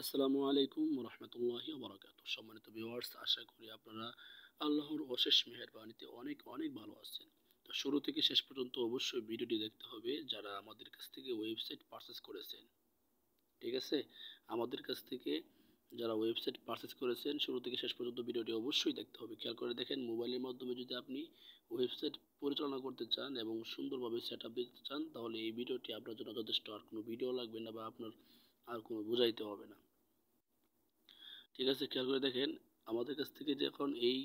আসসালামু আলাইকুম রহমতুল্লাহি বারাকাতুহু। সম্মানিত ভিউয়ার্স, আশা করি আপনারা আল্লাহর অশেষ মেহেরবানিতে অনেক অনেক ভালো আছেন। তো শুরু থেকে শেষ পর্যন্ত অবশ্যই ভিডিওটি দেখতে হবে যারা আমাদের কাছ থেকে ওয়েবসাইট পারচেজ করেছেন। ঠিক আছে, আমাদের কাছ থেকে যারা ওয়েবসাইট পারচেজ করেছেন শুরু থেকে শেষ পর্যন্ত ভিডিওটি অবশ্যই দেখতে হবে। খেয়াল করে দেখেন, মোবাইলের মাধ্যমে যদি আপনি ওয়েবসাইট পরিচালনা করতে চান এবং সুন্দরভাবে সেট আপ দিতে চান, তাহলে এই ভিডিওটি আপনার জন্য যথেষ্ট। আর কোনো ভিডিও লাগবে না বা আপনার আর কোনো বোঝাইতে হবে না। ঠিক আছে, খেয়াল করে দেখেন, আমাদের কাছ থেকে যখন এই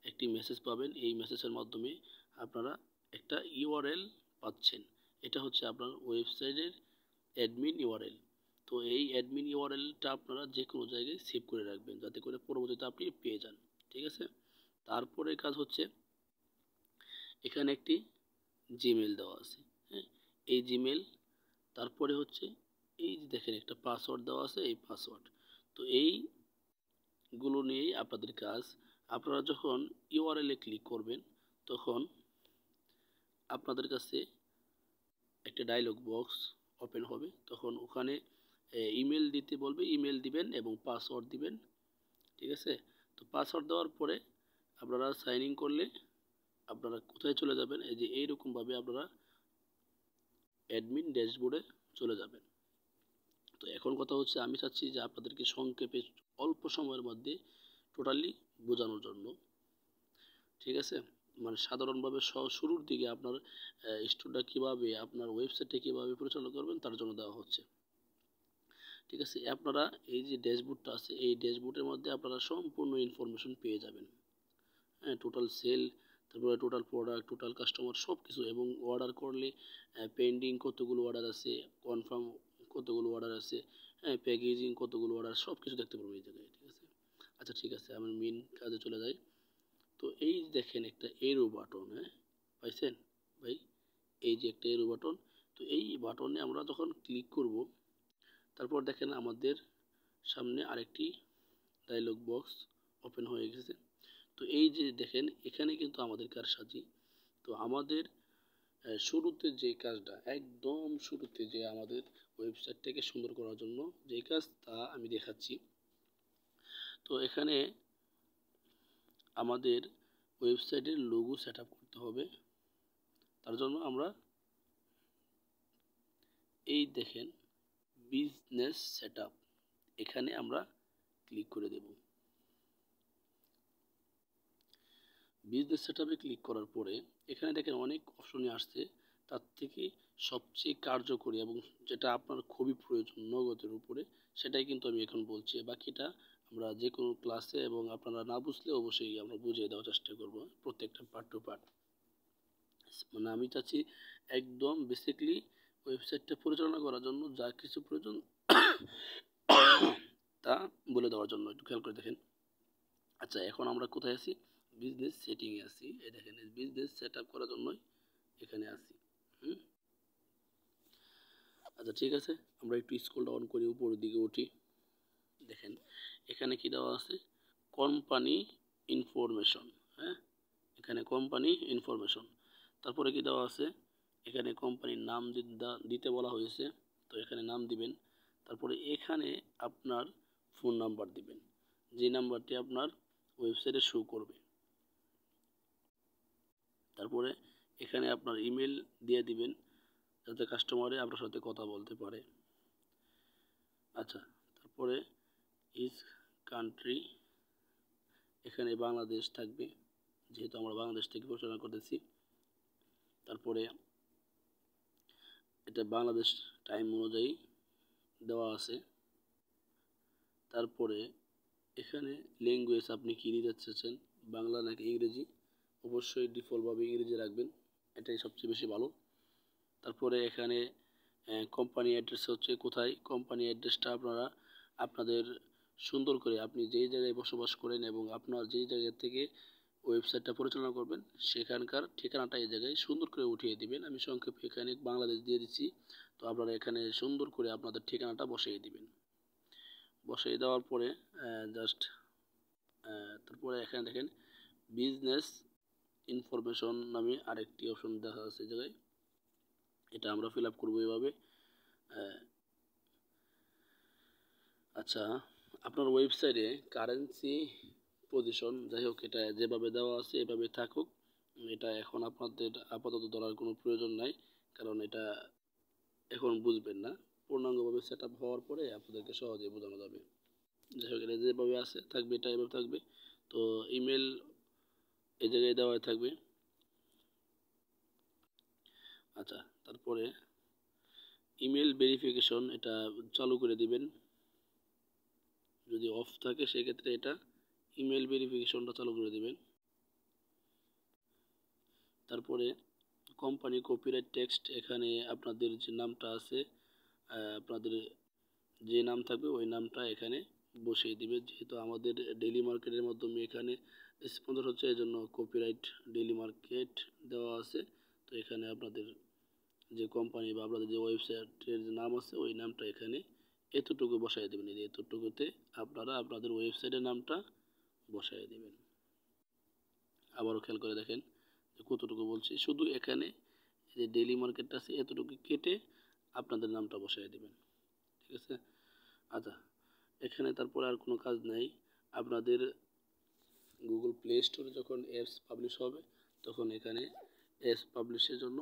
একটি মেসেজ পাবেন, এই মেসেজের মাধ্যমে আপনারা একটা ইউআরএল পাচ্ছেন। এটা হচ্ছে আপনার ওয়েবসাইটের অ্যাডমিন ইউআরএল। তো এই অ্যাডমিন ইউআরএলটা আপনারা যে কোনো জায়গায় সেভ করে রাখবেন, যাতে করে পরবর্তীতে আপনি পেয়ে যান। ঠিক আছে, তারপরে কাজ হচ্ছে এখানে একটি জিমেল দেওয়া আছে। হ্যাঁ, এই জিমেল, তারপরে হচ্ছে এই যে দেখেন একটা পাসওয়ার্ড দেওয়া আছে, এই পাসওয়ার্ড। তো এইগুলো নিয়েই আপনাদের কাজ। আপনারা যখন ইউআরএল-এ ক্লিক করবেন, তখন আপনাদের কাছে একটা ডায়লগ বক্স ওপেন হবে। তখন ওখানে ইমেল দিতে বলবে, ইমেল দিবেন এবং পাসওয়ার্ড দিবেন। ঠিক আছে, তো পাসওয়ার্ড দেওয়ার পরে আপনারা সাইন ইন করলে আপনারা কোথায় চলে যাবেন, এই যে এইরকমভাবে আপনারা অ্যাডমিন ড্যাশবোর্ডে চলে যাবেন। তো এখন কথা হচ্ছে, আমি চাচ্ছি যে আপনাদেরকে সংক্ষেপে অল্প সময়ের মধ্যে টোটালি বোঝানোর জন্য। ঠিক আছে, মানে সাধারণভাবে শুরুর দিকে আপনার স্টোরটা কীভাবে, আপনার ওয়েবসাইটটা কীভাবে পরিচালনা করবেন তার জন্য দেওয়া হচ্ছে। ঠিক আছে, আপনারা এই যে ড্যাশবোর্ডটা আছে, এই ড্যাশবোর্ডের মধ্যে আপনারা সম্পূর্ণ ইনফরমেশন পেয়ে যাবেন। হ্যাঁ, টোটাল সেল, তারপরে টোটাল প্রোডাক্ট, টোটাল কাস্টমার, সব কিছু। এবং অর্ডার করলে পেন্ডিং কতগুলো অর্ডার আছে, কনফার্ম কতগুলো অর্ডার আছে, হ্যাঁ, প্যাকেজিং কতগুলো অর্ডার, সব কিছু দেখতে পারবেন এই জায়গায়। ঠিক আছে, আচ্ছা ঠিক আছে, আমি মেন কাজে চলে যাই। তো এই দেখেন একটা এরো বাটন, হ্যাঁ পাইছেন ভাই, এই যে একটা এরো বাটন। তো এই বাটনে আমরা যখন ক্লিক করব, তারপর দেখেন আমাদের সামনে আরেকটি ডায়লগ বক্স ওপেন হয়ে গেছে। তো এই যে দেখেন, এখানে কিন্তু আমাদের কারসাজি। তো আমাদের শুরুতে যে কাজটা, একদম শুরুতে যে আমাদের ওয়েবসাইটটাকে সুন্দর করার জন্য যে কাজ, তা আমি দেখাচ্ছি। তো এখানে আমাদের ওয়েবসাইটের লোগো সেট আপ করতে হবে। তার জন্য আমরা এই দেখেন বিজনেস সেট আপ, এখানে আমরা ক্লিক করে দেব। বিজনেস সেট আপে ক্লিক করার পরে এখানে দেখেন অনেক অপশনই আসছে। তার থেকে সবচেয়ে কার্যকরী এবং যেটা আপনার খুবই প্রয়োজন নগদের উপরে, সেটাই কিন্তু আমি এখন বলছি। বাকিটা আমরা যে কোনো ক্লাসে এবং আপনারা না বুঝলে অবশ্যই আমরা বুঝিয়ে দেওয়ার চেষ্টা করব, প্রত্যেকটা পার্ট টু পার্ট। মানে আমি চাচ্ছি একদম বেসিকলি ওয়েবসাইটটা পরিচালনা করার জন্য যা কিছু প্রয়োজন তা বলে দেওয়ার জন্য। একটু খেয়াল করে দেখেন। আচ্ছা, এখন আমরা কোথায় আছি? বিজনেস সেটিংয়ে আছি। এই দেখেন, বিজনেস সেট আপ করার জন্যই এখানে আছি। আচ্ছা ঠিক আছে, আমরা একটু স্ক্রল ডাউন করি, উপরের দিকে উঠি। দেখেন এখানে কি দেওয়া আছে, কোম্পানি ইনফরমেশন। হ্যাঁ, এখানে কোম্পানি ইনফরমেশন। তারপরে কি দেওয়া আছে, এখানে কোম্পানির নাম দিতে বলা হয়েছে। তো এখানে নাম দিবেন। তারপরে এখানে আপনার ফোন নাম্বার দিবেন, যে নাম্বারটি আপনার ওয়েবসাইটে শো করবে। তারপরে এখানে আপনার ইমেল দিয়ে দিবেন, যাতে কাস্টমারে আপনার সাথে কথা বলতে পারে। আচ্ছা, তারপরে ইজ কান্ট্রি, এখানে বাংলাদেশ থাকবে, যেহেতু আমরা বাংলাদেশ থেকে পরিচালনা করতেছি। তারপরে এটা বাংলাদেশ টাইম অনুযায়ী দেওয়া আছে। তারপরে এখানে ল্যাঙ্গুয়েজ আপনি কী দিতে চাচ্ছেন, বাংলা নাকি ইংরেজি, অবশ্যই ডিফল্টভাবে ইংরেজি রাখবেন, এটাই সবচেয়ে বেশি ভালো। তারপরে এখানে কোম্পানি অ্যাড্রেস হচ্ছে কোথায়, কোম্পানি অ্যাড্রেসটা আপনারা আপনাদের সুন্দর করে, আপনি যেই জায়গায় বসবাস করেন এবং আপনার যেই জায়গা থেকে ওয়েবসাইটটা পরিচালনা করবেন সেখানকার ঠিকানাটা এই জায়গায় সুন্দর করে উঠিয়ে দিবেন। আমি সংক্ষেপে এখানে বাংলাদেশ দিয়ে দিচ্ছি। তো আপনারা এখানে সুন্দর করে আপনাদের ঠিকানাটা বসিয়ে দিবেন। বসিয়ে দেওয়ার পরে জাস্ট তারপরে এখানে দেখেন বিজনেস ইনফরমেশন নামে আরেকটি অপশন দেখা যাচ্ছে এই জায়গায়। এটা আমরা ফিল আপ করবো এভাবে। আচ্ছা, আপনার ওয়েবসাইটে কারেন্সি পজিশন যাই হোক এটা যেভাবে দেওয়া আছে এভাবে থাকুক। এটা এখন আপনাদের আপাতত ধরার কোনো প্রয়োজন নাই, কারণ এটা এখন বুঝবেন না। পূর্ণাঙ্গভাবে সেট আপ হওয়ার পরে আপনাদেরকে সহজেই বোঝানো যাবে। যাই হোক এটা যেভাবে আছে থাকবে, এটা এভাবে থাকবে। তো ইমেল এই জায়গায় দেওয়া থাকবে। আচ্ছা, তারপরে ইমেল ভেরিফিকেশন এটা চালু করে দিবেন। যদি অফ থাকে সেক্ষেত্রে এটা ইমেল ভেরিফিকেশনটা চালু করে দিবেন। তারপরে কোম্পানি কপিরাইট টেক্সট, এখানে আপনাদের যে নামটা আছে, আপনাদের যে নাম থাকবে ওই নামটা এখানে বসিয়ে দিবে। যেহেতু আমাদের ডেইলি মার্কেটের মাধ্যমে এখানে স্পন্সর হচ্ছে, এই জন্য কপিরাইট ডেইলি মার্কেট দেওয়া আছে। তো এখানে আপনাদের যে কোম্পানি বা আপনাদের যে ওয়েবসাইটের যে নাম আছে ওই নামটা এখানে এতটুকু বসাই দেবেন। এই এতটুকুতে আপনারা আপনাদের ওয়েবসাইটের নামটা বসাই দেবেন। আবারও খেয়াল করে দেখেন যে কতটুকু বলছি, শুধু এখানে যে ডেইলি মার্কেটটা আছে এতটুকু কেটে আপনাদের নামটা বসাই দেবেন। ঠিক আছে? আচ্ছা, এখানে তারপরে আর কোনো কাজ নাই। আপনাদের গুগল প্লে স্টোরে যখন অ্যাপস পাবলিশ হবে তখন এখানে অ্যাপস পাবলিশের জন্য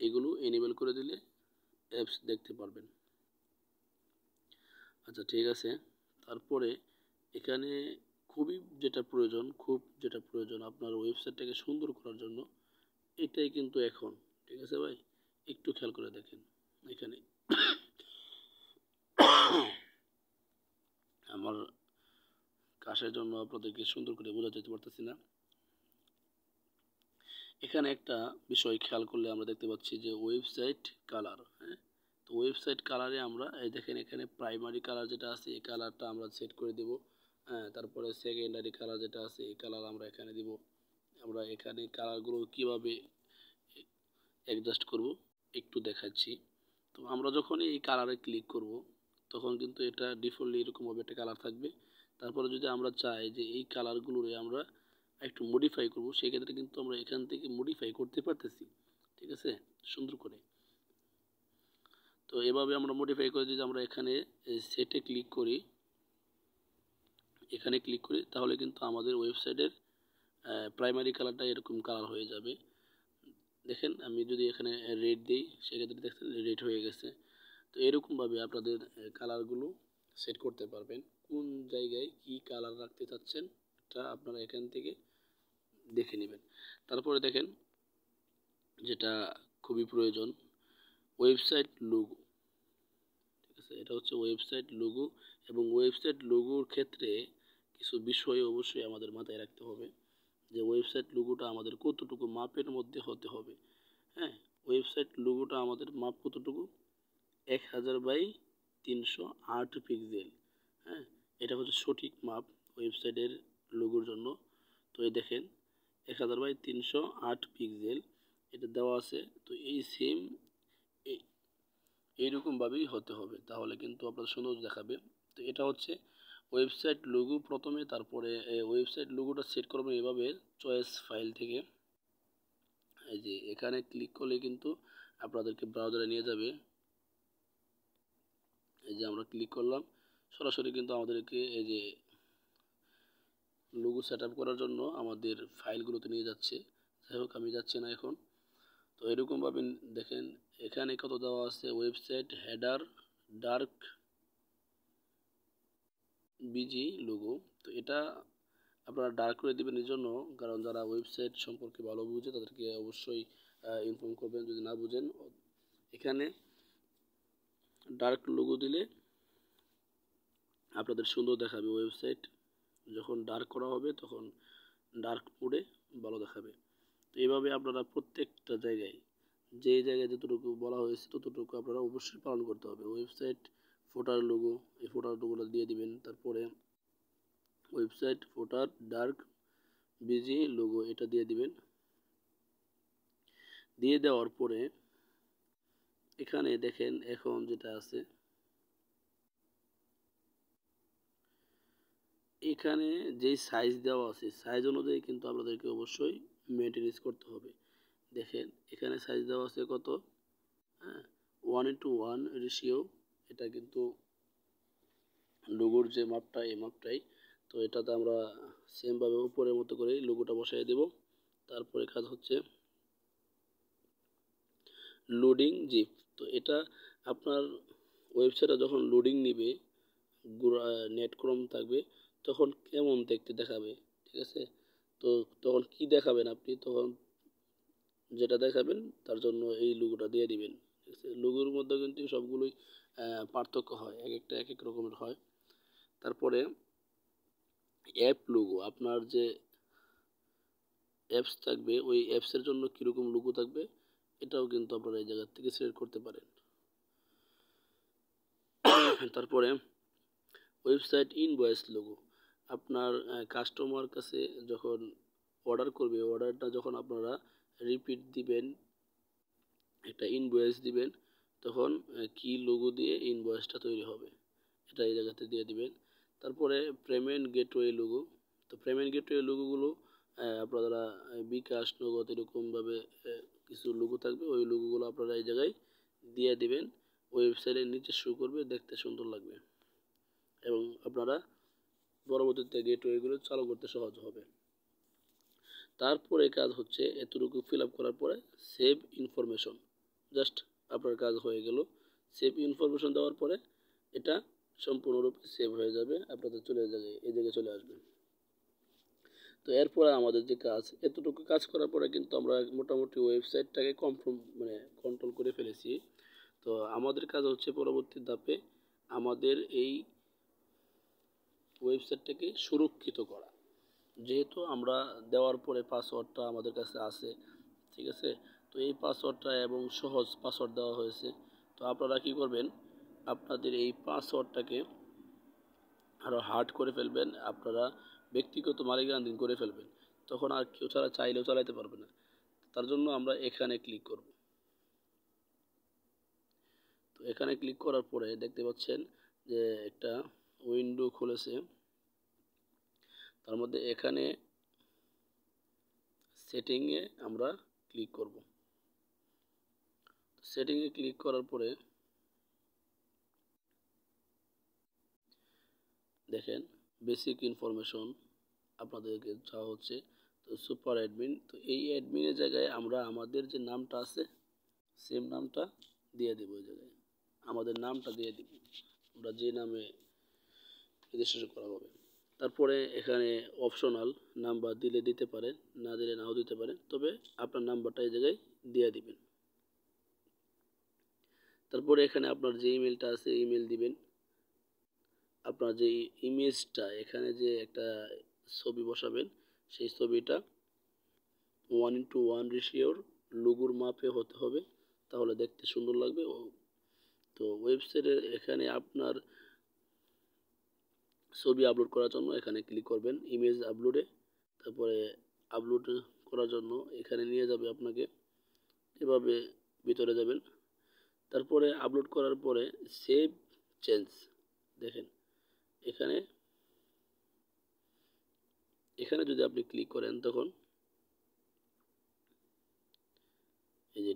এগুলো এনেবল করে দিলে অ্যাপস দেখতে পারবেন। আচ্ছা ঠিক আছে, তারপরে এখানে যেটা প্রয়োজন আপনার ওয়েবসাইটটাকে সুন্দর করার জন্য, এটাই কিন্তু এখন। ঠিক আছে ভাই, একটু খেয়াল করে দেখেন এখানে আমার কাশের জন্য আপনাদেরকে সুন্দর করে বোঝা যেতে পারতেছি না। এখানে একটা বিষয় খেয়াল করলে আমরা দেখতে পাচ্ছি যে ওয়েবসাইট কালার। হ্যাঁ, তো ওয়েবসাইট কালারে আমরা এই দেখেন এখানে প্রাইমারি কালার যেটা আছে এই কালারটা আমরা সেট করে দেব। হ্যাঁ, তারপরে সেকেন্ডারি কালার যেটা আছে এই কালার আমরা এখানে দিব। আমরা এখানে কালারগুলো কিভাবে অ্যাডজাস্ট করব একটু দেখাচ্ছি। তো আমরা যখন এই কালারে ক্লিক করব তখন কিন্তু এটা ডিফল্টলি এরকমভাবে একটা কালার থাকবে। তারপরে যদি আমরা চাই যে এই কালারগুলোরে আমরা একটু মডিফাই করব, সেক্ষেত্রে কিন্তু আমরা এখান থেকে মডিফাই করতে পারতেছি। ঠিক আছে, সুন্দর করে। তো এভাবে আমরা মডিফাই করে যদি আমরা এখানে সেটে ক্লিক করি, তাহলে কিন্তু আমাদের ওয়েবসাইটের প্রাইমারি কালারটা এরকম কালার হয়ে যাবে। দেখেন আমি যদি এখানে রেড দিই সেক্ষেত্রে দেখছেন রেড হয়ে গেছে। তো এরকমভাবে আপনাদের কালারগুলো সেট করতে পারবেন। কোন জায়গায় কি কালার রাখতে চাচ্ছেন এটা আপনারা এখান থেকে দেখে নেবেন। তারপরে দেখেন যেটা খুবই প্রয়োজন, ওয়েবসাইট লোগো। ঠিক আছে, এটা হচ্ছে ওয়েবসাইট লোগো। এবং ওয়েবসাইট লোগোর ক্ষেত্রে কিছু বিষয় অবশ্যই আমাদের মাথায় রাখতে হবে, যে ওয়েবসাইট লোগোটা আমাদের কতটুকু মাপের মধ্যে হতে হবে। হ্যাঁ, ওয়েবসাইট লোগোটা আমাদের মাপ কতটুকু, 1000 বাই 308 পিক্সেল। হ্যাঁ, এটা হচ্ছে সঠিক মাপ ওয়েবসাইটের লোগোর জন্য। তো এই দেখেন 1000 বাই 308 পিক্সেল এটা দেওয়া আছে। তো এই সেম এইরকমভাবেই হতে হবে, তাহলে কিন্তু আপনার সুন্দর দেখাবে। তো এটা হচ্ছে ওয়েবসাইট লোগো প্রথমে। তারপরে ওয়েবসাইট লোগোটা সেট করবেন এভাবে চয়েস ফাইল থেকে। এই যে এখানে ক্লিক করলে কিন্তু আপনাদেরকে ব্রাউজারে নিয়ে যাবে। এই যে আমরা ক্লিক করলাম, সরাসরি কিন্তু আমাদেরকে এই যে লোগো সেট আপ করার জন্য আমাদের ফাইলগুলোতে নিয়ে যাচ্ছে। যাই হোক আমি যাচ্ছি না এখন। তো এরকমভাবে দেখেন এখানে কত দেওয়া আছে, website header dark busy logo. তো এটা আপনারা ডার্ক করে দেবেন এই জন্য, কারণ যারা ওয়েবসাইট সম্পর্কে ভালো বুঝে তাদেরকে অবশ্যই ইনফর্ম করবেন। যদি না বুঝেন, এখানে ডার্ক লোগো দিলে আপনাদের সুন্দর দেখাবে ওয়েবসাইট। যখন ডার্ক করা হবে তখন ডার্ক মোডে ভালো দেখাবে। তো এইভাবে আপনারা প্রত্যেকটা জায়গায় যে জায়গায় যতটুকু বলা হয়েছে ততটুকু আপনারা অবশ্যই পালন করতে হবে। ওয়েবসাইট ফোটার লোগো, এই ফোটার লোগোটা দিয়ে দিবেন। তারপরে ওয়েবসাইট ফোটার ডার্ক বিজি লোগো এটা দিয়ে দিবেন। দিয়ে দেওয়ার পরে এখানে দেখেন এখন যেটা আছে, এখানে যেই সাইজ দেওয়া আছে সাইজ অনুযায়ী কিন্তু আপনাদেরকে অবশ্যই মেনটেনেন্স করতে হবে। দেখেন এখানে সাইজ দেওয়া আছে কত, হ্যাঁ 1:1 রেশিও। এটা কিন্তু লোগোর যে মাপটা এই মাপটাই। তো এটাতে আমরা সেমভাবে উপরের মতো করে লোগোটা বসাই দেব। তারপরে কাজ হচ্ছে লোডিং জিপ। তো এটা আপনার ওয়েবসাইটে যখন লোডিং নিবে, নেট কম থাকবে, তখন কেমন দেখতে দেখাবে, ঠিক আছে? তো তখন কি দেখাবেন আপনি, তখন যেটা দেখাবেন তার জন্য এই লোগোটা দিয়ে দিবেন, ঠিক আছে? লোগোর মধ্যে কিন্তু সবগুলোই পার্থক্য হয়, এক একটা এক এক রকমের হয়। তারপরে অ্যাপ লোগো, আপনার যে অ্যাপস থাকবে ওই অ্যাপসের জন্য কীরকম লোগো থাকবে এটাও কিন্তু আপনারা এই জায়গা থেকে সিলেক্ট করতে পারেন। তারপরে ওয়েবসাইট ইনভয়েস লোগো, আপনার কাস্টমার কাছে যখন অর্ডার করবে, অর্ডারটা যখন আপনারা রিপিট দিবেন, একটা ইনভয়েস দিবেন, তখন কি লোগো দিয়ে ইনভয়েসটা তৈরি হবে এটা এই জায়গাতে দিয়ে দিবেন। তারপরে পেমেন্ট গেটওয়ে লোগো, তো পেমেন্ট গেটওয়ে লোগোগুলো আপনারা বিকাশ, নগদ এরকমভাবে কিছু লোগো থাকবে, ওই লোগোগুলো আপনারা এই জায়গায় দিয়ে দিবেন। ওয়েবসাইটের নিচে শো করবে, দেখতে সুন্দর লাগবে এবং আপনারা পরবর্তীতে গেটওয়েগুলো চালু করতে সহজ হবে। তারপরে কাজ হচ্ছে এতটুকু ফিল আপ করার পরে সেভ ইনফরমেশন, জাস্ট আপনার কাজ হয়ে গেল। সেভ ইনফরমেশন দেওয়ার পরে এটা সম্পূর্ণরূপে সেভ হয়ে যাবে, আপনাদের চলে যাবে, এই জায়গায় চলে আসবে। তো এরপরে আমাদের যে কাজ, এতটুকু কাজ করার পরে কিন্তু আমরা মোটামুটি ওয়েবসাইটটাকে কন্ট্রোল করে ফেলেছি। তো আমাদের কাজ হচ্ছে পরবর্তী ধাপে আমাদের এই ওয়েবসাইটটাকে সুরক্ষিত করা। যেহেতু আমরা দেওয়ার পরে পাসওয়ার্ডটা আমাদের কাছে আছে, ঠিক আছে? তো এই পাসওয়ার্ডটা এবং সহজ পাসওয়ার্ড দেওয়া হয়েছে। তো আপনারা কি করবেন, আপনাদের এই পাসওয়ার্ডটাকে আরও হার্ড করে ফেলবেন, আপনারা ব্যক্তিগত মালিকানাধীন করে ফেলবেন, তখন আর কেউ ছাড়া চাইলেও চালাতে পারবে না। তার জন্য আমরা এখানে ক্লিক করব। তো এখানে ক্লিক করার পরে দেখতে পাচ্ছেন যে একটা উইন্ডো খুলেছে, তার মধ্যে এখানে সেটিংয়ে আমরা ক্লিক করব। সেটিংয়ে ক্লিক করার পরে দেখেন বেসিক ইনফরমেশন আপনাদেরকে চাওয়া হচ্ছে। তো সুপার অ্যাডমিন, তো এই অ্যাডমিনের জায়গায় আমরা আমাদের যে নামটা আছে সেম নামটা দিয়ে দেবো, ওই জায়গায় আমাদের নামটা দিয়ে দিব, আমরা যে নামে রেজিস্ট্রেশন করা হবে। তারপরে এখানে অপশনাল নাম্বার দিলে দিতে পারেন, না দিলে নাও দিতে পারেন, তবে আপনার নাম্বারটা এই জায়গায় দিয়ে দিবেন। তারপরে এখানে আপনার যে ইমেলটা আছে ইমেল দিবেন। আপনার যে ইমেজটা, এখানে যে একটা ছবি বসাবেন, সেই ছবিটা 1:1 রেশিওর লোগোর মাপে হতে হবে, তাহলে দেখতে সুন্দর লাগবে। তো ওয়েবসাইটের এখানে আপনার ছবি আপলোড করার জন্য এখানে ক্লিক করবেন ইমেজ আপলোডে। তারপরে আপলোড করার জন্য এখানে নিয়ে যাবে আপনাকে, এভাবে ভিতরে যাবেন। তারপরে আপলোড করার পরে সেভ চেঞ্জ, দেখেন এখানে এখানে যদি আপনি ক্লিক করেন, তখন এই যে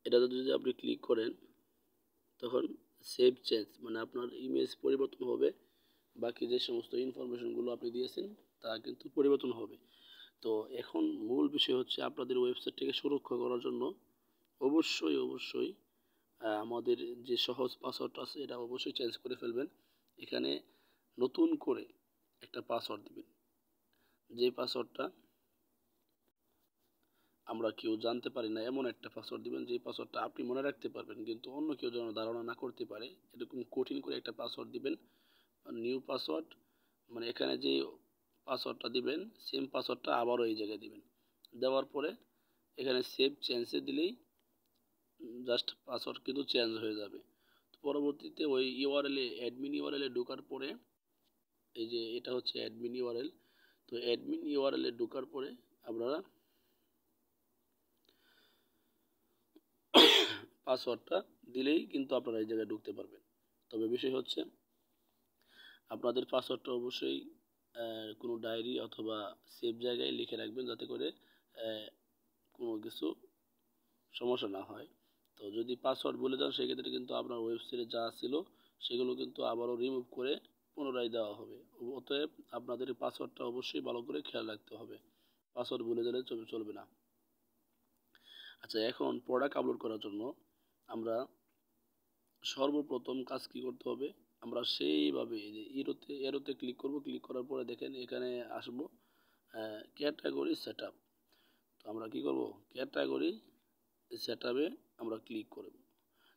এটাতে যদি আপনি ক্লিক করেন, তখন সেভ চেঞ্জ মানে আপনার ইমেজ পরিবর্তন হবে, বাকি যে সমস্ত ইনফরমেশনগুলো আপনি দিয়েছেন তা কিন্তু পরিবর্তন হবে। তো এখন মূল বিষয় হচ্ছে আপনাদের ওয়েবসাইটটাকে সুরক্ষা করার জন্য অবশ্যই আমাদের যে সহজ পাসওয়ার্ডটা আছে এটা অবশ্যই চেঞ্জ করে ফেলবেন। এখানে নতুন করে একটা পাসওয়ার্ড দিবেন, যে পাসওয়ার্ডটা আমরা কেউ জানতে পারি না, এমন একটা পাসওয়ার্ড দিবেন যে পাসওয়ার্ডটা আপনি মনে রাখতে পারবেন কিন্তু অন্য কেউ যেন ধারণা না করতে পারে, এরকম কঠিন করে একটা পাসওয়ার্ড দিবেন। নিউ পাসওয়ার্ড মানে এখানে যে পাসওয়ার্ডটা দিবেন সেম পাসওয়ার্ডটা আবারও এই জায়গায় দিবেন। দেওয়ার পরে এখানে সেভ চেঞ্জে দিলেই জাস্ট পাসওয়ার্ড কিন্তু চেঞ্জ হয়ে যাবে। তো পরবর্তীতে ওই ইউআরএলে অ্যাডমিন ইউআরএলে ঢোকার পরে, এই যে এটা হচ্ছে অ্যাডমিন ইউআরএল, তো অ্যাডমিন ইউআরএলে ঢোকার পরে আপনারা পাসওয়ার্ডটা দিলেই কিন্তু আপনারা এই জায়গায় ঢুকতে পারবেন। তবে বিষয় হচ্ছে আপনাদের পাসওয়ার্ডটা অবশ্যই কোনো ডায়েরি অথবা সেভ জায়গায় লিখে রাখবেন, যাতে করে কোনো কিছু সমস্যা না হয়। তো যদি পাসওয়ার্ড ভুলে যান সেক্ষেত্রে কিন্তু আপনার ওয়েবসাইটে যা ছিল সেগুলো কিন্তু আবারও রিমুভ করে পুনরায় দেওয়া হবে। অতএব আপনাদের পাসওয়ার্ডটা অবশ্যই ভালো করে খেয়াল রাখতে হবে, পাসওয়ার্ড ভুলে গেলে চলবে না। আচ্ছা, এখন প্রোডাক্ট আপলোড করার জন্য আমরা সর্বপ্রথম কাজ কি করতে হবে, আমরা সেইভাবে এরোতে ক্লিক করব। ক্লিক করার পরে দেখেন এখানে আসবো ক্যাটাগরি সেট আপ। তো আমরা কি করব, ক্যাটাগরি সেট আপে আমরা ক্লিক করব।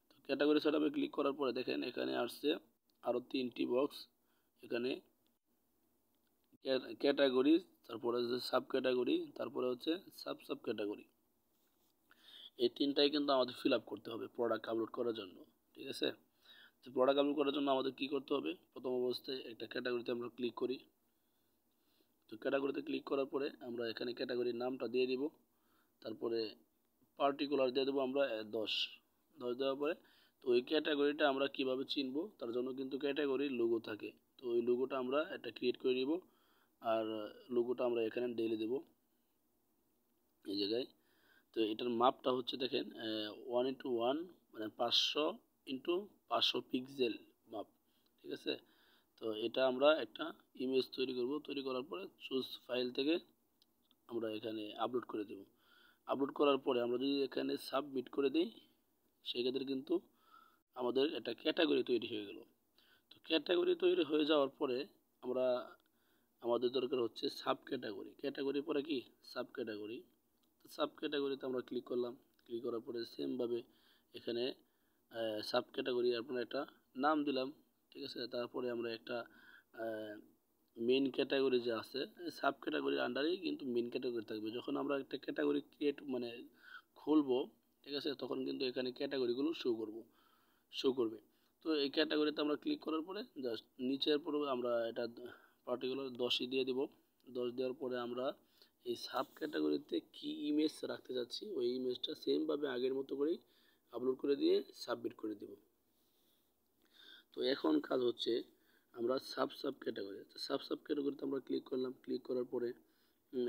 তো ক্যাটাগরি সেট আপে ক্লিক করার পরে দেখেন এখানে আসছে আরও 3টি বক্স। এখানে ক্যাটাগরি, তারপরে হচ্ছে সাব ক্যাটাগরি, তারপরে হচ্ছে সাব সাব ক্যাটাগরি। এই তিনটাই কিন্তু আমাদের ফিল আপ করতে হবে প্রোডাক্ট আপলোড করার জন্য, ঠিক আছে। তো প্রোডাক্ট আপলোড করার জন্য আমাদের কি করতে হবে, প্রথম অবস্থায় একটা ক্যাটাগরিতে আমরা ক্লিক করি। তো ক্যাটাগরিতে ক্লিক করার পরে আমরা এখানে ক্যাটাগরির নামটা দিয়ে দিব, তারপরে পার্টিকুলার দিয়ে দেবো আমরা 10 দেওয়ার পরে তো ওই ক্যাটাগরিটা আমরা কিভাবে চিনবো, তার জন্য কিন্তু ক্যাটাগরির লোগো থাকে। তো ওই লোগোটা আমরা একটা ক্রিয়েট করে নিব, আর লোগোটা আমরা এখানে ঢেলে দেব এই জায়গায়। তো এটার মাপটা হচ্ছে দেখেন 1:1, মানে 500x500 পিক্সেল মাপ, ঠিক আছে। তো এটা আমরা একটা ইমেজ তৈরি করব, তৈরি করার পরে চুজ ফাইল থেকে আমরা এখানে আপলোড করে দেব। আপলোড করার পরে আমরা যদি এখানে সাবমিট করে দিই, সেক্ষেত্রে কিন্তু আমাদের একটা ক্যাটাগরি তৈরি হয়ে গেল। তো ক্যাটাগরি তৈরি হয়ে যাওয়ার পরে আমরা আমাদের দরকার হচ্ছে সাব ক্যাটাগরি। ক্যাটাগরি পরে কি সাব ক্যাটাগরি। সাব ক্যাটাগরিতে আমরা ক্লিক করলাম। ক্লিক করার পরে সেমভাবে এখানে সাব ক্যাটাগরি আপনার একটা নাম দিলাম, ঠিক আছে। তারপরে আমরা একটা মেন ক্যাটাগরি যে আছে, সাব ক্যাটাগরির আন্ডারেই কিন্তু মেন ক্যাটাগরি থাকবে। যখন আমরা একটা ক্যাটাগরি ক্রিয়েট মানে খুলবো, ঠিক আছে, তখন কিন্তু এখানে ক্যাটাগরিগুলো শো করবে। তো এই ক্যাটাগরিতে আমরা ক্লিক করার পরে জাস্ট নিচের পরে আমরা এটা পার্টিকুলার 10ই দিয়ে দিব। 10 দেওয়ার পরে আমরা এই সাব ক্যাটাগরিতে কি ইমেজ রাখতে যাচ্ছি ওই ইমেজটা সেমভাবে আগের মতো করেই আপলোড করে দিয়ে সাবমিট করে দেব। তো এখন কাজ হচ্ছে আমরা সাব ক্যাটাগরিতে আমরা ক্লিক করলাম। ক্লিক করার পরে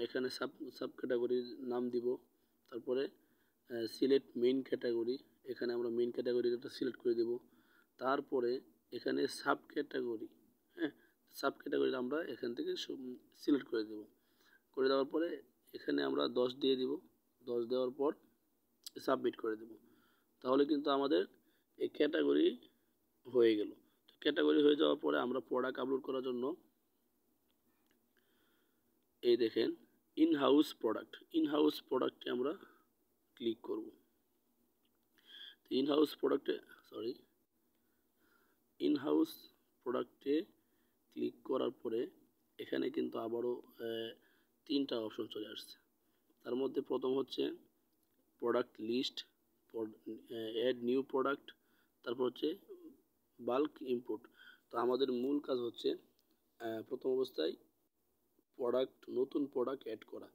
এখানে সাব ক্যাটাগরির নাম দিব, তারপরে সিলেক্ট মেইন ক্যাটাগরি, এখানে আমরা মেইন ক্যাটাগরিটা সিলেক্ট করে দেব। তারপরে এখানে সাব ক্যাটাগরি, হ্যাঁ, সাব ক্যাটাগরি আমরা এখান থেকে সিলেক্ট করে দেব। করে দেওয়ার পরে এখানে আমরা 10 দিয়ে দিব। 10 দেওয়ার পর সাবমিট করে দেব। তাহলে কিন্তু আমাদের এই ক্যাটাগরি হয়ে গেল। ক্যাটাগরি হয়ে যাওয়ার পরে আমরা প্রোডাক্ট আপলোড করার জন্য এই দেখেন ইন হাউস প্রোডাক্টে আমরা ক্লিক করব। ইন হাউস প্রোডাক্টে ক্লিক করার পরে এখানে কিন্তু আবারও 3টা অপশন চলে আসছে। তার মধ্যে প্রথম হচ্ছে product list, add new product, তারপর হচ্ছে বাল্ক ইম্পোর্ট। তো আমাদের মূল কাজ হচ্ছে প্রথম অবস্থায় নতুন প্রোডাক্ট অ্যাড করা।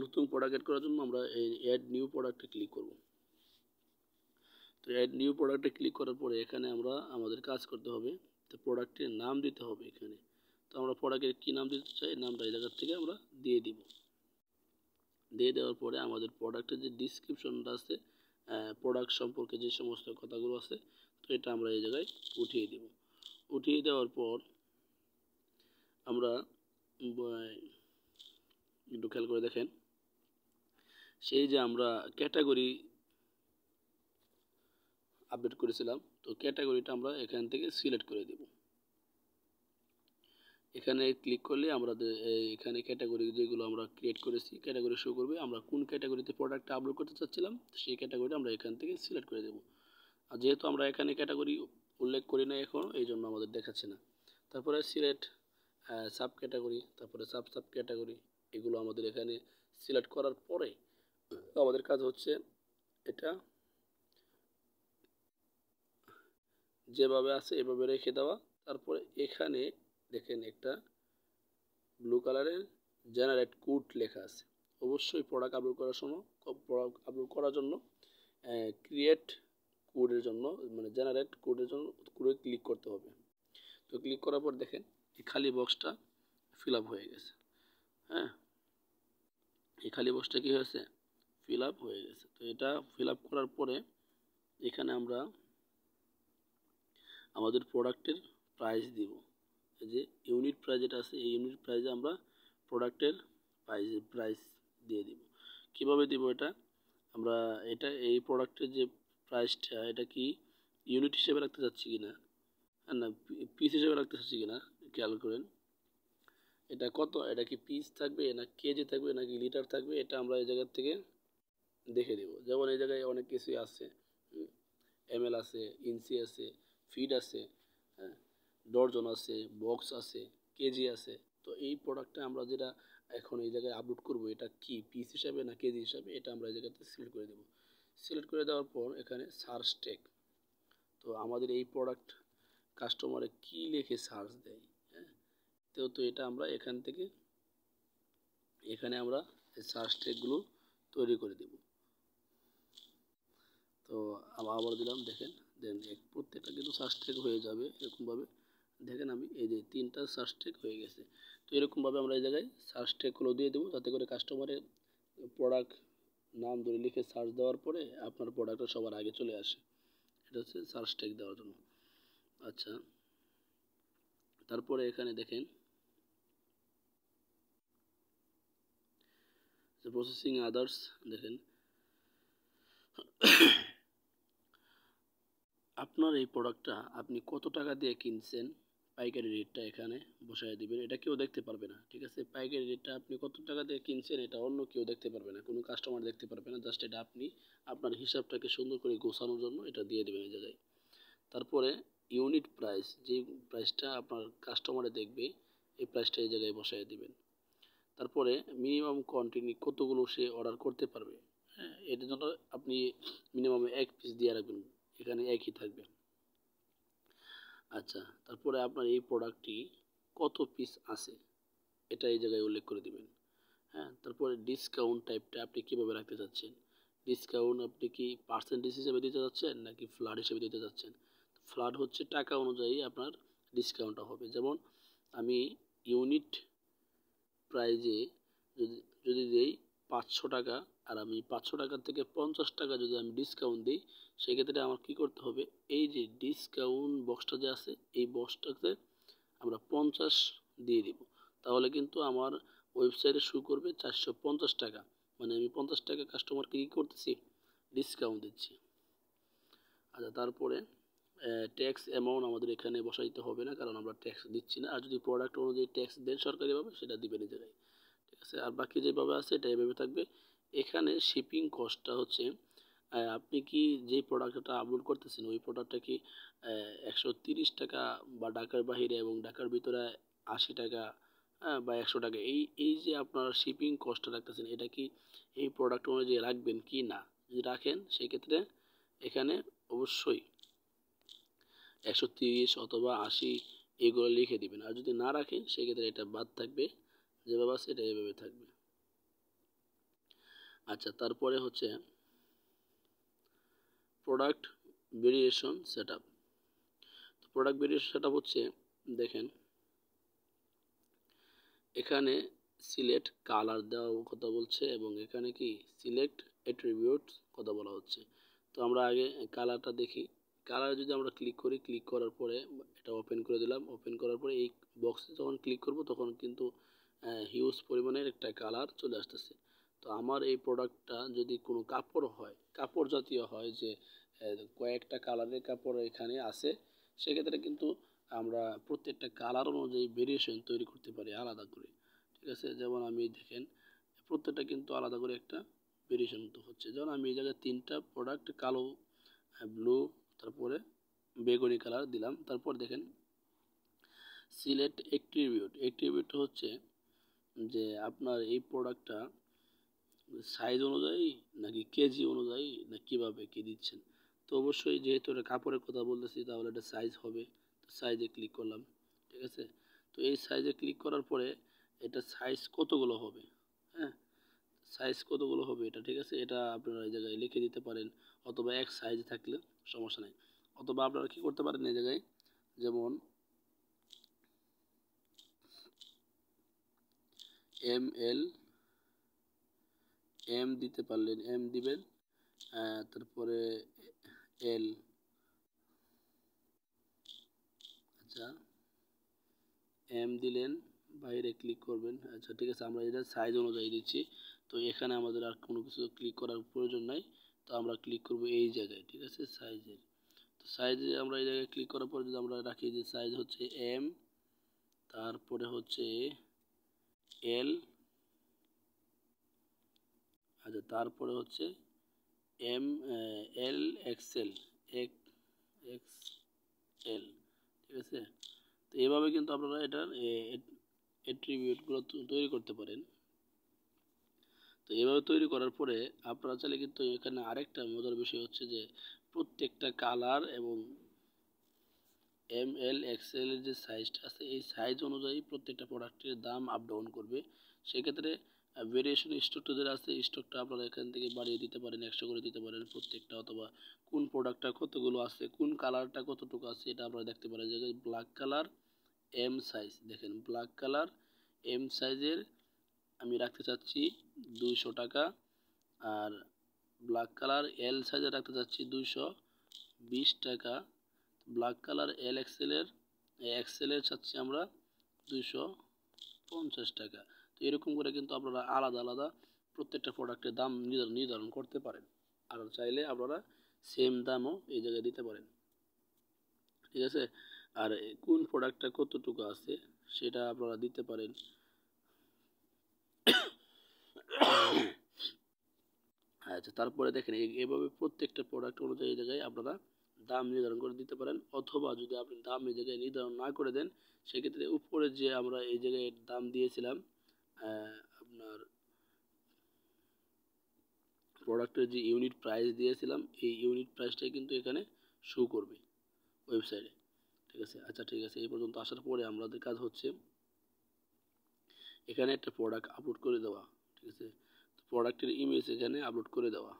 নতুন প্রোডাক্ট অ্যাড করার জন্য আমরা এই অ্যাড নিউ প্রোডাক্টে ক্লিক করব। তো অ্যাড নিউ প্রোডাক্টে ক্লিক করার পরে এখানে আমরা আমাদের কাজ করতে হবে। তো প্রোডাক্টের নাম দিতে হবে এখানে। তো আমরা প্রোডাক্টের কী নাম দিতে চাই, নামটা এই জায়গার থেকে আমরা দিয়ে দিব। দিয়ে দেওয়ার পরে আমাদের প্রোডাক্টের যে ডিসক্রিপশনটা আছে, প্রোডাক্ট সম্পর্কে যে সমস্ত কথাগুলো আছে, তো এটা আমরা এই জায়গায় উঠিয়ে দেব। উঠিয়ে দেওয়ার পর আমরা একটু খেয়াল করে দেখেন, সেই যে আমরা ক্যাটাগরি আপডেট করেছিলাম, তো ক্যাটাগরিটা আমরা এখান থেকে সিলেক্ট করে দেব। এখানে ক্লিক করলে আমরা এখানে ক্যাটাগরি যেগুলো আমরা ক্রিয়েট করেছি ক্যাটাগরি শো করবে। আমরা কোন ক্যাটাগরিতে প্রোডাক্টটা আপলোড করতে চাচ্ছিলাম সেই ক্যাটাগরিটা আমরা এখান থেকে সিলেক্ট করে দেব। আর যেহেতু আমরা এখানে ক্যাটাগরি উল্লেখ করি না এখন, এই জন্য আমাদের দেখাচ্ছে না। তারপরে সিলেক্ট সাব ক্যাটাগরি, তারপরে সাব ক্যাটাগরি, এগুলো আমাদের এখানে সিলেক্ট করার পরে আমাদের কাজ হচ্ছে এটা যেভাবে আছে এভাবে রেখে দেওয়া। তারপরে এখানে দেখেন একটা ব্লু কালারের জেনারেট কোড লেখা আছে। অবশ্যই প্রোডাক্ট আপলোড করার সময় জন্য ক্রিয়েট কোডের জন্য মানে জেনারেট কোডের জন্য কোডে ক্লিক করতে হবে। তো ক্লিক করার পর দেখেন এই খালি বক্সটা ফিল আপ হয়ে গেছে। হ্যাঁ, এই খালি বক্সটা কি হয়েছে, ফিল আপ হয়ে গেছে। তো এটা ফিল আপ করার পরে এখানে আমরা আমাদের প্রোডাক্টের প্রাইস দিব। এই যে ইউনিট প্রাইস যেটা আছে এই ইউনিট প্রাইসে আমরা প্রোডাক্টের প্রাইস দিয়ে দিব। কিভাবে দিব এটা? আমরা এটা এই প্রোডাক্টের যে প্রাইসটা এটা কি ইউনিট হিসেবে রাখতে চাচ্ছি কিনা, না পিস হিসেবে রাখতে চাচ্ছি কিনা খেয়াল করেন। এটা কত, এটা কি পিস থাকবে না কেজি থাকবে নাকি লিটার থাকবে, এটা আমরা এই জায়গার থেকে দেখে দিব। যেমন এই জায়গায় অনেক কিছুই আছে, এমএল আছে, ইঞ্চি আছে, ফিট আছে, হ্যাঁ, ডর্জন আছে, বক্স আছে, কেজি আছে। তো এই প্রোডাক্টটা আমরা যেটা এখন এই জায়গায় আপলোড করব এটা কি পিস হিসাবে না কেজি হিসাবে, এটা আমরা এই জায়গাতে সিলেক্ট করে দেব। সিলেক্ট করে দেওয়ার পর এখানে সার্চ ট্যাগ, তো আমাদের এই প্রোডাক্ট কাস্টমারে কি লিখে সার্চ দেয়, হ্যাঁ, তো এটা আমরা এখান থেকে এখানে আমরা এই সার্চ ট্যাগগুলো তৈরি করে দেব। তো আবার দিলাম, দেখেন দেন প্রত্যেকটা কিন্তু সার্চ ট্যাগ হয়ে যাবে এরকমভাবে। দেখেন আমি এই যে 3টা সার্চ ট্যাগ হয়ে গেছে। তো এরকমভাবে আমরা এই জায়গায় সার্চ ট্যাগগুলো দিয়ে দেবো, যাতে করে কাস্টমারের প্রোডাক্ট নাম ধরে লিখে সার্চ দেওয়ার পরে আপনার প্রোডাক্টটা সবার আগে চলে আসে। এটা হচ্ছে সার্চ ট্যাগ দেওয়ার জন্য। আচ্ছা, তারপরে এখানে দেখেন প্রসেসিং আদার্স, দেখেন আপনার এই প্রোডাক্টটা আপনি কত টাকা দিয়ে কিনছেন পাইকারি রেটটা এখানে বসায় দিবেন। এটা কেউ দেখতে পারবে না, ঠিক আছে? পাইকারি রেটটা আপনি কত টাকা দিয়ে কিনছেন এটা অন্য কেউ দেখতে পারবে না, কোনো কাস্টমার দেখতে পারবে না। জাস্ট এটা আপনি আপনার হিসাবটাকে সুন্দর করে গোছানোর জন্য এটা দিয়ে দেবেন এই জায়গায়। তারপরে ইউনিট প্রাইস, যে প্রাইসটা আপনার কাস্টমারে দেখবে এই প্রাইসটা এই জায়গায় বসায় দিবেন। তারপরে মিনিমাম কোয়ান্টিটি কতগুলো সে অর্ডার করতে পারবে, হ্যাঁ, এটার জন্য আপনি মিনিমাম 1 পিস দিয়ে রাখবেন, এখানে একই থাকবে। আচ্ছা, তারপরে আপনার এই প্রোডাক্টটি কত পিস আছে এটা এই জায়গায় উল্লেখ করে দিবেন। হ্যাঁ, তারপরে ডিসকাউন্ট টাইপটা আপনি কীভাবে রাখতে চাচ্ছেন। ডিসকাউন্ট আপনি কি পার্সেন্টেজ হিসেবে দিতে চাচ্ছেন নাকি ফ্ল্যাট হিসেবে দিতে চাচ্ছেন। ফ্ল্যাট হচ্ছে টাকা অনুযায়ী আপনার ডিসকাউন্টটা হবে। যেমন আমি ইউনিট প্রাইজে যদি যদি দেই 500 টাকা, আর আমি 500 টাকার থেকে 50 টাকা যদি আমি ডিসকাউন্ট দিই, সেক্ষেত্রে আমার কি করতে হবে, এই যে ডিসকাউন্ট বক্সটা যে আছে এই বক্সটাতে আমরা 50 দিয়ে দিব। তাহলে কিন্তু আমার ওয়েবসাইটে শো করবে 450 টাকা, মানে আমি 50 টাকা কাস্টমারকে কী করতেছি, ডিসকাউন্ট দিচ্ছি। আচ্ছা, তারপরে ট্যাক্স অ্যামাউন্ট আমাদের এখানে বসাইতে হবে না, কারণ আমরা ট্যাক্স দিচ্ছি না। আর যদি প্রোডাক্ট অনুযায়ী ট্যাক্স দেন সরকারিভাবে সেটা দিবেন এই জায়গায়, ঠিক আছে? আর বাকি যেভাবে আছে এটা এভাবে থাকবে। এখানে শিপিং কস্টটা হচ্ছে আপনি কি যে প্রোডাক্টটা আপলোড করতেছেন ওই প্রোডাক্টটা কি 130 টাকা বা ঢাকার বাহিরে এবং ঢাকার ভিতরে 80 টাকা, হ্যাঁ, বা 100 টাকা, এই যে আপনারা শিপিং কস্টটা রাখতেছেন এটা কি এই প্রোডাক্ট অনুযায়ী রাখবেন কি না। যদি রাখেন সেক্ষেত্রে এখানে অবশ্যই 130 অথবা 80 এগুলো লিখে দিবেন। আর যদি না রাখেন সেক্ষেত্রে এটা বাদ থাকবে, যেভাবে আছে এটা এভাবে থাকবে। আচ্ছা, তারপরে হচ্ছে product variation setup. Product variation setup হচ্ছে, দেখেন এখানে সিলেক্ট কালার দেওয়ার কথা বলছে এবং এখানে কি সিলেক্ট অ্যাট্রিবিউটস কথা বলা হচ্ছে। তো আমরা আগে কালারটা দেখি। কালার যদি আমরা ক্লিক করি, ক্লিক করার পরে এটা ওপেন করে দিলাম। ওপেন করার পরে এই বক্সে যখন ক্লিক করব তখন কিন্তু হিউজ পরিমাণের একটা কালার চলে আসতেছে। তো আমার এই প্রোডাক্টটা যদি কোনো কাপড় হয়, কাপড় জাতীয় হয়, যে কয়েকটা কালারের কাপড় এখানে আছে, সেক্ষেত্রে কিন্তু আমরা প্রত্যেকটা কালার অনুযায়ী ভেরিয়েশন তৈরি করতে পারি আলাদা করে, ঠিক আছে? যেমন আমি দেখেন প্রত্যেকটা কিন্তু আলাদা করে একটা ভেরিয়েশন তো হচ্ছে। যেমন আমি এই জায়গায় 3টা প্রোডাক্ট কালো, ব্লু, তারপরে বেগুনি কালার দিলাম। তারপর দেখেন সিলেক্ট অ্যাট্রিবিউট। অ্যাট্রিবিউট হচ্ছে যে আপনার এই প্রোডাক্টটা সাইজ অনুযায়ী নাকি কেজি অনুযায়ী না কিভাবে কি দিচ্ছেন। তো অবশ্যই যেহেতু এটা কাপড়ের কথা বলতেছি তাহলে এটা সাইজ হবে। তো সাইজে ক্লিক করলাম, ঠিক আছে? তো এই সাইজে ক্লিক করার পরে এটা সাইজ কতগুলো হবে, হ্যাঁ, সাইজ কতগুলো হবে এটা, ঠিক আছে? এটা আপনারা এই জায়গায় লিখে দিতে পারেন, অথবা এক সাইজ থাকলে সমস্যা নেই। অথবা আপনারা কি করতে পারেন এই জায়গায়, যেমন এল এম দিতে পারলেন, এম দিবেন, তারপরে এল, আচ্ছা এম দিলেন, বাইরে ক্লিক করবেন। আচ্ছা ঠিক আছে, আমরা এটা সাইজ অনুযায়ী দিচ্ছি। তো এখানে আমাদের আর কোনো কিছু ক্লিক করার প্রয়োজন নাই। তো আমরা ক্লিক করব এই জায়গায়, ঠিক আছে সাইজে। তো সাইজে আমরা এই জায়গায় ক্লিক করার পর যদি আমরা রাখি যে সাইজ হচ্ছে এম, তারপরে হচ্ছে এল, আচ্ছা তারপরে হচ্ছে এম, এল এক্সেল, এক্সএল, ঠিক আছে। তো এইভাবে কিন্তু আপনারা এটার অ্যাট্রিবিউটগুলো তৈরি করতে পারেন। তো এভাবে তৈরি করার পরে আপনারা চাইলে কিন্তু এখানে আরেকটা মজার বিষয় হচ্ছে যে প্রত্যেকটা কালার এবং এম এল এক্সেল এর যে সাইজটা আছে এই সাইজ অনুযায়ী প্রত্যেকটা প্রোডাক্টের দাম আপ ডাউন করবে। সেক্ষেত্রে ভেরিয়েশন স্টকটা যেটা আছে স্টকটা আপনারা এখান থেকে বাড়িয়ে দিতে পারেন, এক্সট্রা করে দিতে পারেন প্রত্যেকটা, অথবা কোন প্রোডাক্টটা কতগুলো আছে, কোন কালারটা কতটুকু আছে এটা আপনারা দেখতে পারেন। যে ব্ল্যাক কালার এম সাইজ, দেখেন ব্ল্যাক কালার এম সাইজের আমি রাখতে চাচ্ছি 200 টাকা, আর ব্ল্যাক কালার এল সাইজে রাখতে চাচ্ছি 220 টাকা, ব্ল্যাক কালার এল এক্সেলের চাচ্ছি আমরা 250 টাকা। তো এরকম করে কিন্তু আপনারা আলাদা আলাদা প্রত্যেকটা প্রোডাক্টের দাম নির্ধারণ করতে পারেন। আর চাইলে আপনারা সেম দামও এই জায়গায় দিতে পারেন, ঠিক আছে। আর কোন প্রোডাক্টটা কতটুকু আছে সেটা আপনারা দিতে পারেন। আচ্ছা তারপরে দেখেন এভাবে প্রত্যেকটা প্রোডাক্ট অনুযায়ী এই জায়গায় আপনারা দাম নির্ধারণ করে দিতে পারেন, অথবা যদি আপনি দাম এই জায়গায় নির্ধারণ না করে দেন সেক্ষেত্রে উপরে যে আমরা এই জায়গায় দাম দিয়েছিলাম আপনার প্রোডাক্টের যে ইউনিট প্রাইস দিয়েছিলাম এই ইউনিট প্রাইসটাই কিন্তু এখানে শো করবে ওয়েবসাইটে, ঠিক আছে। আচ্ছা ঠিক আছে, এই পর্যন্ত আসার পরে আমাদের কাজ হচ্ছে এখানে একটা প্রোডাক্ট আপলোড করে দেওয়া, ঠিক আছে। প্রোডাক্টের ইমেজ এখানে আপলোড করে দেওয়া।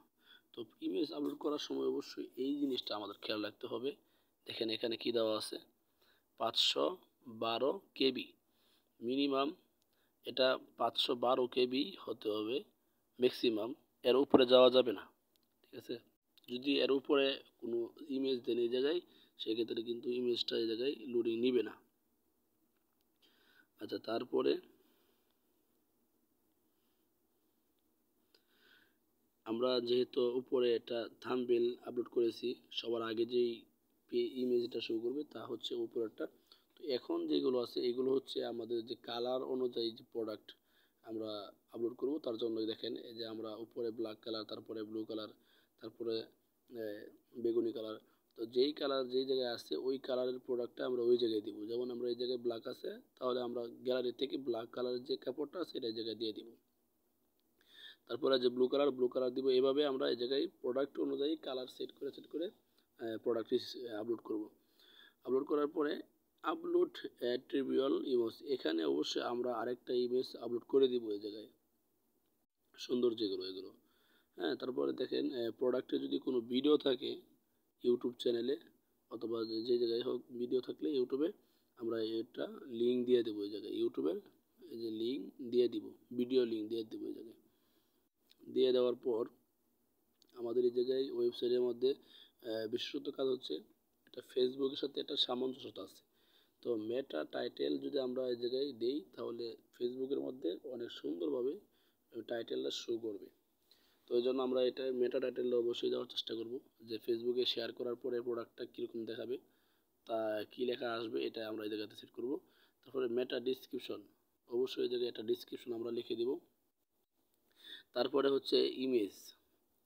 তো ইমেজ আপলোড করার সময় অবশ্যই এই জিনিসটা আমাদের খেয়াল রাখতে হবে। দেখেন এখানে কি দেওয়া আছে, 512 কেবি মিনিমাম, এটা 512 কেবি হতে হবে ম্যাক্সিমাম, এর উপরে যাওয়া যাবে না, ঠিক আছে। যদি এর উপরে কোনো ইমেজ দেন এই জায়গায় সেক্ষেত্রে কিন্তু ইমেজটা এই জায়গায় লোডিং নিবে না। আচ্ছা তারপরে আমরা যেহেতু উপরে একটা থাম্বনেল আপলোড করেছি, সবার আগে যেই ইমেজটা শো করবে তা হচ্ছে উপরেরটা। তো এখন যেগুলো আছে এগুলো হচ্ছে আমাদের যে কালার অনুযায়ী যে প্রোডাক্ট আমরা আপলোড করব তার জন্য। দেখেন এই যে আমরা উপরে ব্ল্যাক কালার, তারপরে ব্লু কালার, তারপরে বেগুনি কালার। তো যেই কালার যেই জায়গায় আছে ওই কালারের প্রোডাক্টটা আমরা ওই জায়গায় দিব। যেমন আমরা এই জায়গায় ব্ল্যাক আছে, তাহলে আমরা গ্যালারি থেকে ব্ল্যাক কালারের যে কাপড়টা আছে এটা এই জায়গায় দিয়ে দিব। তারপরে যে ব্লু কালার দিব। এভাবে আমরা এই জায়গায় প্রোডাক্ট অনুযায়ী কালার সেট করে প্রোডাক্টটি আপলোড করব। আপলোড করার পরে আপলোড অ্যাট্রিবিউল ইমেজ, এখানে অবশ্যই আমরা আরেকটা ইমেজ আপলোড করে দিব এই জায়গায়, সুন্দর যেগুলো এগুলো। হ্যাঁ তারপরে দেখেন প্রোডাক্টে যদি কোনো ভিডিও থাকে ইউটিউব চ্যানেলে অথবা যে জায়গায় হোক ভিডিও থাকলে ইউটিউবে আমরা এটা লিঙ্ক দিয়ে দেবো এই জায়গায়, ইউটিউবের এই যে লিঙ্ক দিয়ে দিব, ভিডিও লিঙ্ক দিয়ে দেবো এই জায়গায়। দিয়ে দেওয়ার পর আমাদের এই জায়গায় ওয়েবসাইটের মধ্যে বিশেষত কাজ হচ্ছে এটা ফেসবুকের সাথে একটা সামঞ্জস্যতা আছে। তো মেটা টাইটেল যদি আমরা এই জায়গায় দেই তাহলে ফেসবুকের মধ্যে অনেক সুন্দরভাবে টাইটেলটা শো করবে। তো ওই জন্য আমরা এটা মেটা টাইটেলটা অবশ্যই দেওয়ার চেষ্টা করব, যে ফেসবুকে শেয়ার করার পরে প্রোডাক্টটা কীরকম দেখাবে, তা কী লেখা আসবে এটা আমরা এই জায়গাতে সেট করব। তারপরে মেটা ডিসক্রিপশন, অবশ্যই এই জায়গায় একটা ডিসক্রিপশন আমরা লিখে দিব। তারপরে হচ্ছে ইমেজ,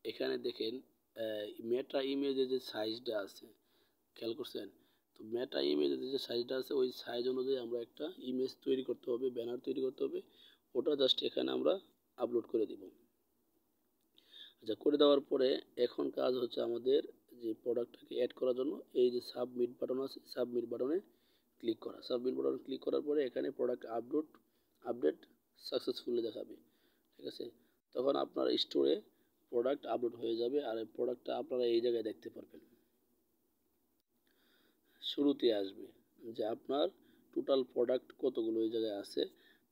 এখানে দেখেন মেটা ইমেজের যে সাইজটা আছে খেয়াল করছেন। তো মেটা ইমেজের যে সাইজটা আছে ওই সাইজ অনুযায়ী আমরা একটা ইমেজ তৈরি করতে হবে, ব্যানার তৈরি করতে হবে, ওটা জাস্ট এখানে আমরা আপলোড করে দিব। আচ্ছা করে দেওয়ার পরে এখন কাজ হচ্ছে আমাদের যে প্রোডাক্টটাকে অ্যাড করার জন্য এই যে সাবমিট বাটন আছে, সাবমিট বাটনে ক্লিক করা। সাবমিট বাটনে ক্লিক করার পরে এখানে প্রোডাক্ট আপডেট সাকসেসফুলি দেখাবে, ঠিক আছে। তখন আপনার স্টোরে প্রোডাক্ট আপলোড হয়ে যাবে, আর এই প্রোডাক্টটা আপনারা এই জায়গায় দেখতে পারবেন। শুরুতে আসবে যে আপনার টোটাল প্রোডাক্ট কতগুলো এই জায়গায় আছে।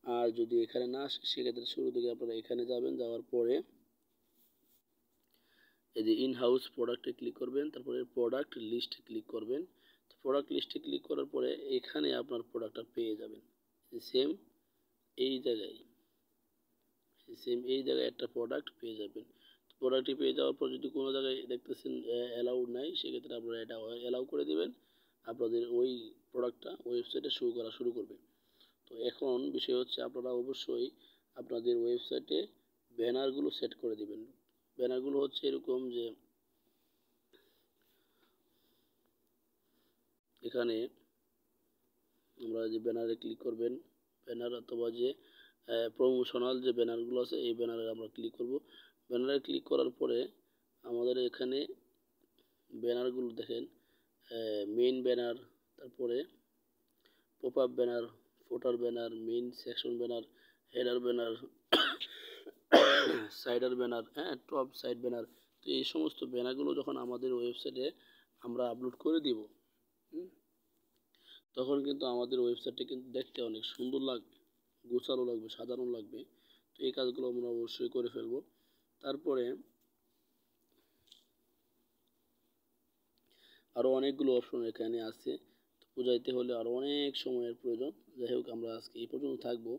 আর যদি এখানে না আসে সেক্ষেত্রে শুরু থেকে আপনারা এখানে যাবেন, যাওয়ার পরে এই যে ইন হাউস প্রোডাক্টে ক্লিক করবেন, তারপরে প্রোডাক্ট লিস্টে ক্লিক করবেন। প্রোডাক্ট লিস্টে ক্লিক করার পরে এখানে আপনার প্রোডাক্টটা পেয়ে যাবেন। সেম এই জায়গায় একটা প্রোডাক্ট পেয়ে যাবেন। প্রোডাক্টটি পেয়ে যাওয়ার পর যদি কোনো জায়গায় দেখতেছেন অ্যালাউড নাই, সেক্ষেত্রে আপনারা এটা অ্যালাউ করে দিবেন। আপনাদের ওই প্রোডাক্টটা ওয়েবসাইটে শো করা শুরু করবে। তো এখন বিষয় হচ্ছে আপনারা অবশ্যই আপনাদের ওয়েবসাইটে ব্যানারগুলো সেট করে দিবেন। ব্যানারগুলো হচ্ছে এরকম যে এখানে আমরা যে ব্যানারে ক্লিক করবেন, ব্যানার অথবা যে প্রমোশনাল যে ব্যানারগুলো আছে এই ব্যানারে আমরা ক্লিক করব। ব্যানারে ক্লিক করার পরে আমাদের এখানে ব্যানারগুলো দেখেন, মেইন ব্যানার, তারপরে pop up banner, footer banner, main section banner, header banner, sider banner, হ্যাঁ, টপ সাইড ব্যানার। তো এই সমস্ত ব্যানারগুলো যখন আমাদের ওয়েবসাইটে আমরা আপলোড করে দিব, তখন কিন্তু আমাদের ওয়েবসাইটটা কিন্তু দেখতে অনেক সুন্দর লাগবে, গোছালো লাগবে, সাজানো লাগবে। তো এই কাজগুলো আমরা অবশ্যই করে ফেলবো। তারপরে আরও অনেকগুলো অপশন এখানে আছে, বোঝাইতে হলে আরও অনেক সময়ের প্রয়োজন। যাই হোক, আমরা আজকে এই পর্যন্ত থাকবো,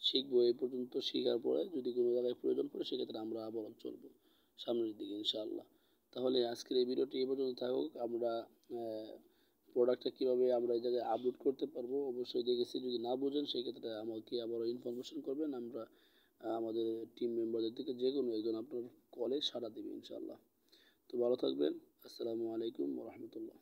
শিখবো। এই পর্যন্ত শেখার পরে যদি কোনো জায়গায় প্রয়োজন পড়ে সেক্ষেত্রে আমরা আবার চলবো সামনের দিকে ইনশাআল্লাহ। তাহলে আজকের এই ভিডিওটি এই পর্যন্ত থাকুক। আমরা প্রোডাক্টটা কীভাবে আমরা এই জায়গায় আপলোড করতে পারবো অবশ্যই দেখেছি। যদি না বোঝেন সেক্ষেত্রে আমাকে আবারও ইনফরমেশন করবেন, আমরা আমাদের টিম মেম্বারদের থেকে যে কোনো একজন আপনার কলে সাড়া দেবে ইনশাআল্লাহ। তো ভালো থাকবেন। আসসালামু আলাইকুম ওয়া রাহমাতুল্লাহ।